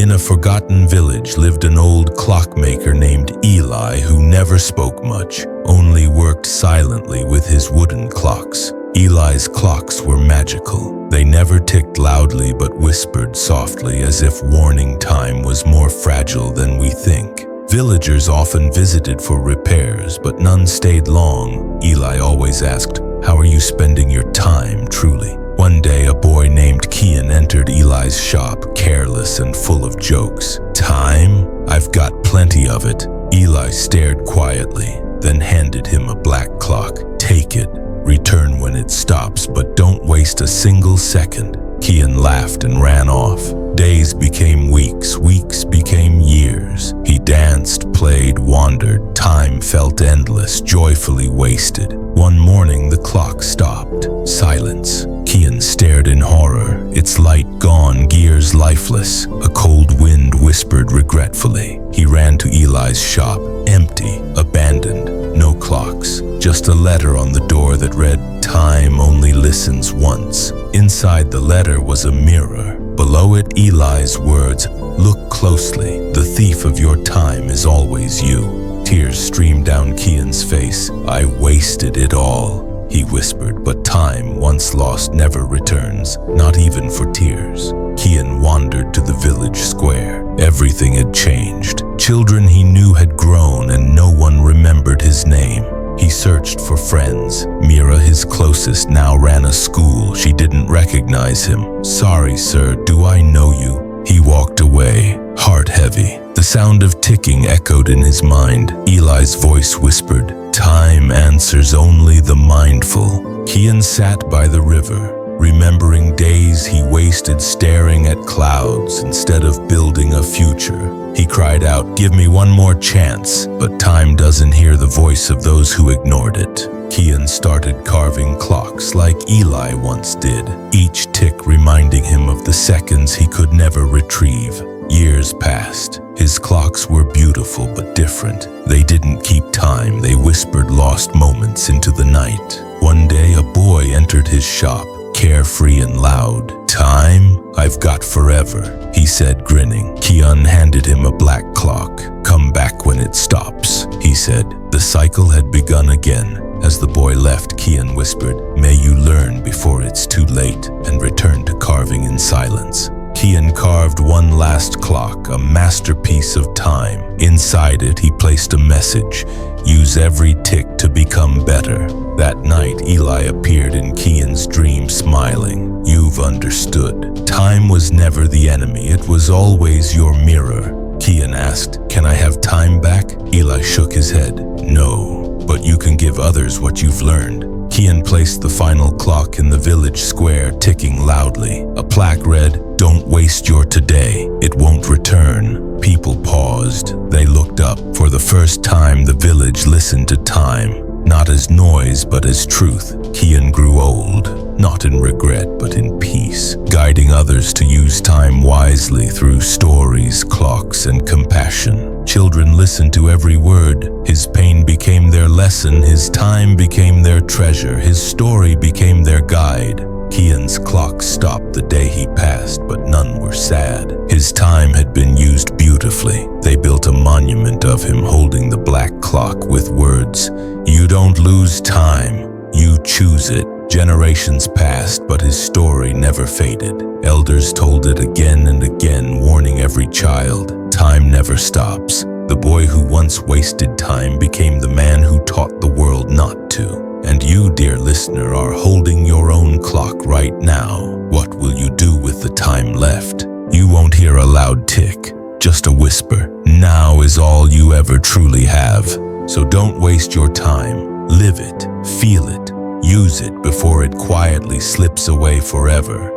In a forgotten village lived an old clockmaker named Eli who never spoke much, only worked silently with his wooden clocks. Eli's clocks were magical. They never ticked loudly but whispered softly as if warning time was more fragile than we think. Villagers often visited for repairs, but none stayed long. Eli always asked, "How are you spending your time, truly?" One day, a boy named Kian entered Eli's shop, careless and full of jokes. "Time? I've got plenty of it." Eli stared quietly, then handed him a black clock. "Take it. Return when it stops, but don't waste a single second." Kian laughed and ran off. Days became weeks, weeks became years. He danced, played, wandered. Time felt endless, joyfully wasted. One morning, the clock stopped. Silence. Kian stared in horror, its light gone, gears lifeless. A cold wind whispered regretfully. He ran to Eli's shop, empty, abandoned, no clocks. Just a letter on the door that read, "Time only listens once." Inside the letter was a mirror. Below it, Eli's words, "Look closely. The thief of your time is always you." Tears streamed down Kian's face. "I wasted it all," he whispered, "but time, once lost, never returns, not even for tears." Kian wandered to the village square. Everything had changed. Children he knew had grown and no one remembered his name. He searched for friends. Mira, his closest, now ran a school. She didn't recognize him. "Sorry, sir, do I know you?" He walked away, heart heavy. The sound of ticking echoed in his mind. Eli's voice whispered, "Time answers only the mindful." Kian sat by the river, remembering days he wasted staring at clouds instead of building a future. He cried out, "Give me one more chance," but time doesn't hear the voice of those who ignored it. Kian started carving clocks like Eli once did, each tick reminding him of the seconds he could never retrieve. Years passed. His clocks were beautiful but different. They didn't keep time, they whispered lost moments into the night. One day a boy entered his shop, carefree and loud. "Time? I've got forever," he said, grinning. Kian handed him a black clock. "Come back when it stops," he said. The cycle had begun again. As the boy left, Kian whispered, "May you learn before it's too late," and returned to carving in silence. Kian carved one last clock, a masterpiece of time. Inside it, he placed a message: "Use every tick to become better." That night, Eli appeared in Kian's dream, smiling. "You've understood. Time was never the enemy, it was always your mirror." Kian asked, "Can I have time back?" Eli shook his head. "No, but you can give others what you've learned." Kian placed the final clock in the village square, ticking loudly. A plaque read, "Don't waste your today, it won't return." People paused. They looked up. For the first time, the village listened to time, not as noise, but as truth. Kian grew old, not in regret, but in peace, guiding others to use time wisely through stories, clocks, and compassion. Children listened to every word. His pain became their lesson, his time became their treasure, his story became their guide. Kian's clock stopped the day he passed, but none were sad. His time had been used beautifully. They built a monument of him holding the black clock with words, "You don't lose time, you choose it." Generations passed, but his story never faded. Elders told it again and again, warning every child, time never stops. The boy who once wasted time became the man who taught the world not to. And you, dear listener, are holding your own clock right now. What will you do with the time left? You won't hear a loud tick, just a whisper. Now is all you ever truly have. So don't waste your time. Live it, feel it, use it before it quietly slips away forever.